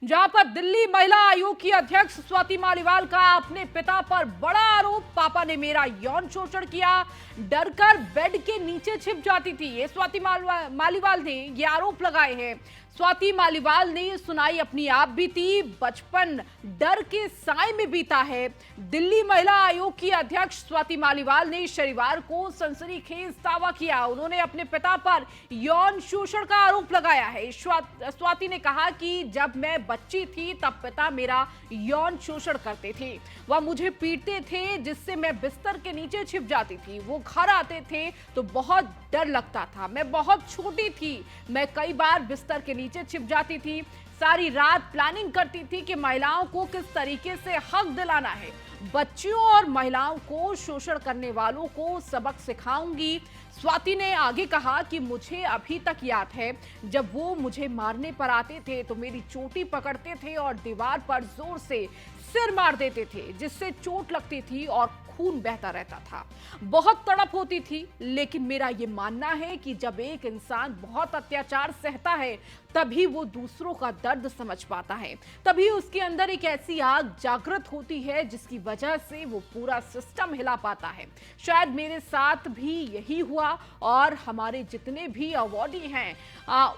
जहां पर दिल्ली महिला आयोग की अध्यक्ष स्वाति मालीवाल का अपने पिता पर बड़ा आरोप, पापा ने मेरा यौन शोषण किया, डरकर बेड के नीचे छिप जाती थी। ये स्वाति मालीवाल ने ये आरोप लगाए हैं। स्वाति मालीवाल ने सुनाई अपनी आप बीती, बचपन डर के साए में बीता है। दिल्ली महिला आयोग की अध्यक्ष स्वाति मालीवाल ने शनिवार को सनसनीखेज दावा किया। उन्होंने अपने पिता पर यौन शोषण का आरोप लगाया है। स्वाति ने कहा कि जब मैं बच्ची थी तब पिता मेरा यौन शोषण करते थे। वह मुझे पीटते थे जिससे मैं बिस्तर के नीचे छिप जाती थी। वो घर आते थे तो बहुत डर लगता था। मैं बहुत छोटी थी, मैं कई बार बिस्तर के नीचे छिप जाती थी। सारी रात प्लानिंग करती थी कि महिलाओं को किस तरीके से हक दिलाना है। बच्चियों और महिलाओं को शोषण करने वालों को सबक सिखाऊंगी। स्वाति ने आगे कहा कि मुझे अभी तक याद है जब वो मुझे मारने पर आते थे तो मेरी चोटी पकड़ते थे और दीवार पर जोर से सिर मार देते थे जिससे चोट लगती थी और खून बहता रहता था। बहुत तड़प होती थी, लेकिन मेरा ये मानना है कि जब एक इंसान बहुत अत्याचार सहता है तभी वो दूसरों का दर्द समझ पाता है। तभी उसके अंदर एक ऐसी आग जागृत होती है जिसकी वजह से वो पूरा सिस्टम हिला पाता है। शायद मेरे साथ भी यही हुआ और हमारे जितने भी अवॉर्डी हैं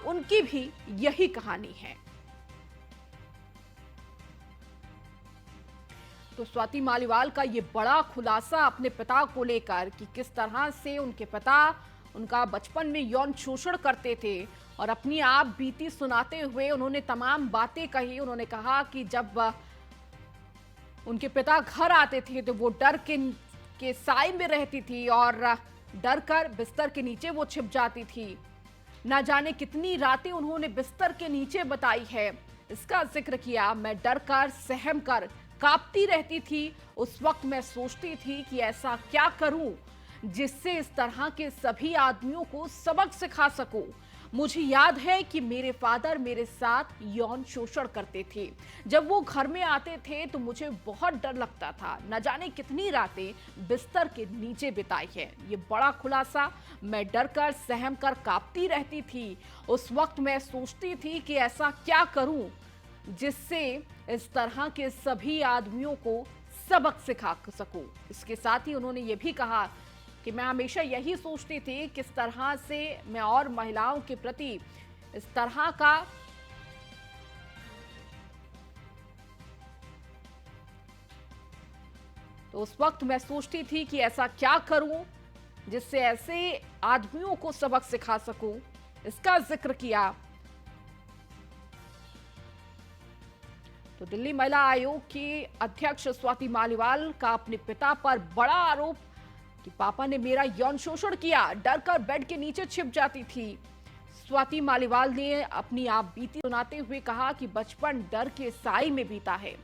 उनकी भी यही कहानी है। तो स्वाति मालीवाल का ये बड़ा खुलासा अपने पिता को लेकर कि किस तरह से उनके पिता उनका बचपन में यौन शोषण करते थे और अपनी आप बीती सुनाते हुए उन्होंने तमाम बातें कही। उन्होंने कहा कि जब उनके पिता घर आते थे तो वो डर के साए में रहती थी और डर कर बिस्तर के नीचे वो छिप जाती थी। ना जाने कितनी रातें उन्होंने बिस्तर के नीचे बताई है। इसका जिक्र किया, मैं डर कर सहम कर कांपती रहती थी। उस वक्त मैं सोचती थी कि ऐसा क्या करूं जिससे इस तरह के सभी आदमियों को सबक सिखा सकूं। मुझे याद है कि मेरे फादर मेरे साथ यौन शोषण करते थे। जब वो घर में आते थे तो मुझे बहुत डर लगता था। न जाने कितनी रातें बिस्तर के नीचे बिताई है। ये बड़ा खुलासा, मैं डर कर सहम कर कांपती रहती थी। उस वक्त मैं सोचती थी कि ऐसा क्या करूं जिससे इस तरह के सभी आदमियों को सबक सिखा सकूं। इसके साथ ही उन्होंने ये भी कहा कि मैं हमेशा यही सोचती थी किस तरह से मैं और महिलाओं के प्रति इस तरह का तो उस वक्त मैं सोचती थी कि ऐसा क्या करूं जिससे ऐसे आदमियों को सबक सिखा सकूं। इसका जिक्र किया। तो दिल्ली महिला आयोग की अध्यक्ष स्वाति मालीवाल का अपने पिता पर बड़ा आरोप कि पापा ने मेरा यौन शोषण किया, डर कर बेड के नीचे छिप जाती थी। स्वाति मालीवाल ने अपनी आप बीती सुनाते हुए कहा कि बचपन डर के साए में बीता है।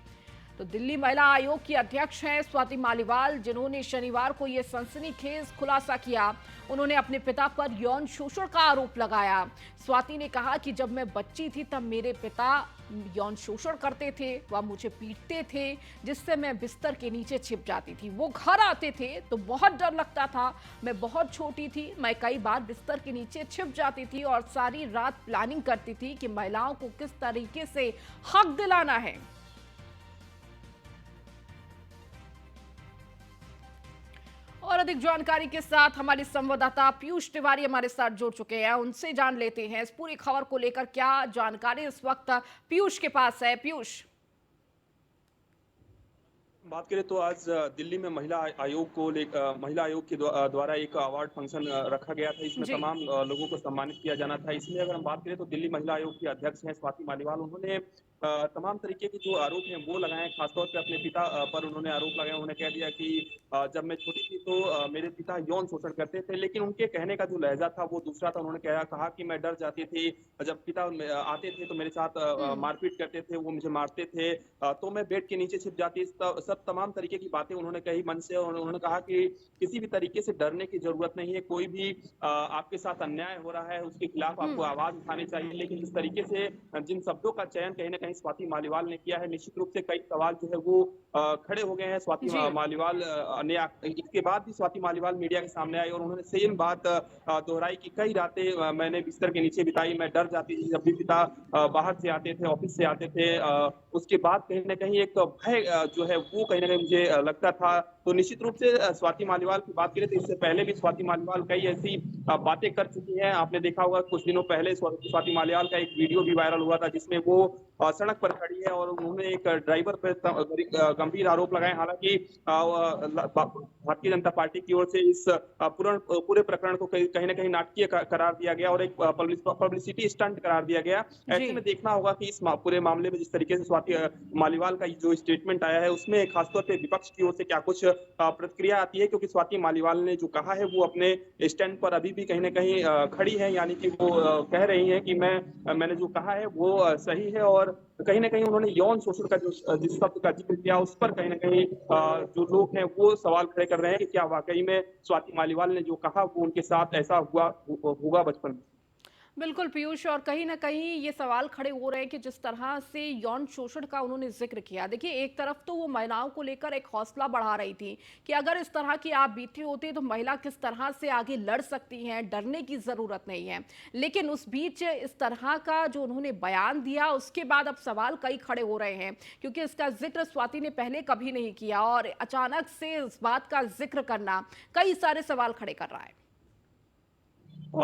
तो दिल्ली महिला आयोग की अध्यक्ष हैं स्वाति मालीवाल, जिन्होंने शनिवार को यह सनसनीखेज खुलासा किया। उन्होंने अपने पिता पर यौन शोषण का आरोप लगाया। स्वाति ने कहा कि जब मैं बच्ची थी तब मेरे पिता यौन शोषण करते थे। वह मुझे पीटते थे जिससे मैं बिस्तर के नीचे छिप जाती थी। वो घर आते थे तो बहुत डर लगता था। मैं बहुत छोटी थी, मैं कई बार बिस्तर के नीचे छिप जाती थी और सारी रात प्लानिंग करती थी कि महिलाओं को किस तरीके से हक दिलाना है। और अधिक जानकारी के साथ हमारे संवाददाता पीयूष तिवारी हमारे साथ जुड़ चुके हैं। उनसे जान लेते हैं इस पूरी खबर को लेकर क्या जानकारी इस वक्त पीयूष के पास है। पीयूष, बात करें तो आज दिल्ली में महिला आयोग के द्वारा एक अवार्ड फंक्शन रखा गया था। इसमें जी। तमाम लोगों को सम्मानित किया जाना था। इसमें अगर हम बात करें तो दिल्ली महिला आयोग की अध्यक्ष हैं स्वाति मालीवाल। उन्होंने तमाम तरीके के जो आरोप हैं वो लगाए हैं। खासतौर पे अपने पिता पर उन्होंने आरोप लगाया। उन्होंने कह दिया कि जब मैं छोटी थी तो मेरे पिता यौन शोषण करते थे, लेकिन उनके कहने का जो लहजा था वो दूसरा था। उन्होंने कहा कि मैं डर जाती थी, जब पिता आते थे तो मेरे साथ मारपीट करते थे, वो मुझे मारते थे, तो मैं बेड के नीचे छिप जाती। सब तमाम तरीके की बातें उन्होंने कही मन से। और उन्होंने कहा कि किसी भी तरीके से डरने की जरूरत नहीं है। कोई भी आपके साथ अन्याय हो रहा है उसके खिलाफ आपको आवाज उठानी चाहिए, लेकिन इस तरीके से जिन शब्दों का चयन कहीं ना कहीं स्वाति मालीवाल ने किया है। निश्चित रूप से कई सवाल जो है वो खड़े हो गए हैं। स्वाति जी। मालीवाल इसके बाद भी स्वाति मालीवाल मीडिया के सामने आई और उन्होंने सेम बात दोहराई कि कई रातें मैंने बिस्तर के नीचे बिताई, मैं डर जाती थी जब भी पिता बाहर से आते थे, ऑफिस से आते थे। उसके बाद कहीं न कहीं एक भय जो है वो कहीं न कहीं मुझे लगता था। तो निश्चित रूप से स्वाति मालीवाल की बात करें तो इससे पहले भी स्वाति मालीवाल कई ऐसी बातें कर चुकी हैं। आपने देखा होगा कुछ दिनों पहले स्वाति मालीवाल का एक वीडियो भी वायरल हुआ था जिसमें वो सड़क पर खड़ी है और उन्होंने एक ड्राइवर पे गंभीर आरोप लगाए। हालाँकि भारतीय जनता पार्टी की ओर से इस पूरे प्रकरण को कहीं न कहीं नाटकीय करार दिया गया और एक पब्लिसिटी स्टंट करार दिया गया। जी। ऐसे में देखना होगा कि इस पूरे मामले में जिस तरीके से स्वाति मालीवाल का जो स्टेटमेंट आया है उसमें खासतौर पे विपक्ष की ओर से क्या कुछ प्रतिक्रिया आती है, क्योंकि स्वाति मालीवाल ने जो कहा है वो अपने स्टैंड पर अभी भी कहीं न कहीं खड़ी है, यानी कि वो कह रही हैं कि मैंने जो कहा है वो सही है और कहीं न कहीं उन्होंने यौन शोषण का जिस शब्द का ज़िक्र किया उस पर कहीं न कहीं जो लोग हैं वो सवाल खड़े कर रहे हैं कि क्या वाक़ई में स्वाति मालीवाल ने जो कहा वो उनके साथ ऐसा होगा बचपन में। बिल्कुल पीयूष, और कहीं न कहीं ये सवाल खड़े हो रहे हैं कि जिस तरह से यौन शोषण का उन्होंने ज़िक्र किया। देखिए, एक तरफ तो वो महिलाओं को लेकर एक हौसला बढ़ा रही थी कि अगर इस तरह की आप बीते होते तो महिला किस तरह से आगे लड़ सकती हैं, डरने की ज़रूरत नहीं है। लेकिन उस बीच इस तरह का जो उन्होंने बयान दिया उसके बाद अब सवाल कई खड़े हो रहे हैं, क्योंकि इसका ज़िक्र स्वाति ने पहले कभी नहीं किया और अचानक से इस बात का ज़िक्र करना कई सारे सवाल खड़े कर रहा है।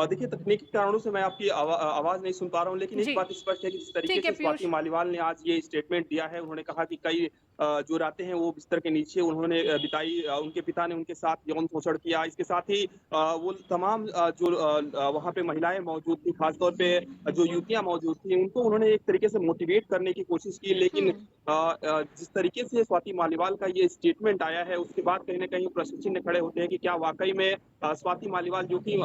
देखिए तकनीकी कारणों से मैं आपकी आवाज़ नहीं सुन पा रहा हूँ, लेकिन एक जी। बात स्पष्ट है कि जिस तरीके ठीक है से पीयूष। स्वाति मालीवाल ने आज ये स्टेटमेंट दिया है, उन्होंने कहा कि कई जो रातें हैं वो बिस्तर के नीचे उन्होंने बिताई, उनके पिता ने उनके साथ यौन शोषण किया। इसके साथ ही वो तमाम जो वहाँ पे महिलाएँ मौजूद थी, खास तौर पे जो युवतियाँ मौजूद थी, उनको उन्होंने एक तरीके से मोटिवेट करने की कोशिश की। लेकिन हुँ। जिस तरीके से स्वाति मालीवाल का ये स्टेटमेंट आया है, उसके बाद कहीं न कहीं प्रश्न चिन्ह खड़े होते हैं कि क्या वाक़ई में स्वाति मालीवाल जो कि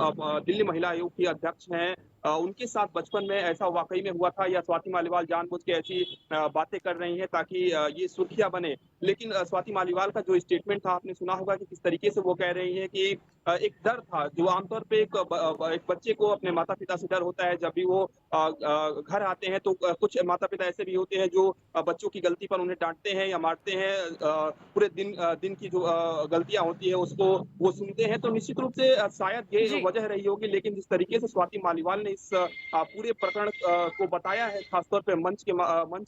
दिल्ली महिला आयोग की अध्यक्ष हैं, उनके साथ बचपन में ऐसा वाक़ई में हुआ था या स्वाति मालीवाल जानबूझ के ऐसी बातें कर रही हैं ताकि ये सुर्खियाँ बने। लेकिन स्वाति मालीवाल का जो स्टेटमेंट था आपने सुना होगा कि किस तरीके से वो कह रही हैं कि एक डर था जो आमतौर पे एक बच्चे को अपने माता-पिता से डर होता है जब भी वो घर आते हैं तो कुछ माता-पिता ऐसे भी होते हैं जो बच्चों की गलती पर उन्हें डाँटते हैं या मारते हैं। पूरे दिन की जो गलतियाँ होती हैं उसको वो सुनते हैं, तो निश्चित रूप से शायद ये जी। वजह रही होगी। लेकिन जिस तरीके से स्वाति मालीवाल ने इस पूरे प्रकरण को बताया है, खासतौर पे मंच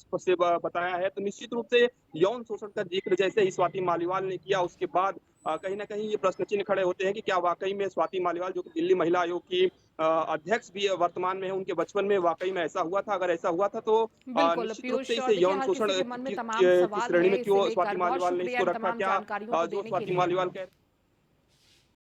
पर से बताया है, तो निश्चित रूप से यौन शोषण का ज़िक्र जैसे ही स्वाति मालीवाल ने किया उसके बाद कहीं न कहीं ये प्रश्न चिन्ह खड़े होते हैं कि क्या वाक़ई में स्वाति मालीवाल जो कि दिल्ली महिला आयोग की अध्यक्ष भी वर्तमान में है, उनके बचपन में वाक़ई में ऐसा हुआ था? अगर ऐसा हुआ था तो बिल्कुल निश्चित रूप से पीयूष, और इसे देखिए यौन हर शोषण किसी के मन में तमाम की सवाल श्रेणी है, में इसे क्यों स्वाति लेकर बहुत मालीवाल ने शुक्रिया इसको इन रखा? तमाम क्या जानकारियों को जो देने के स्वाति लिए। मालीवाल कह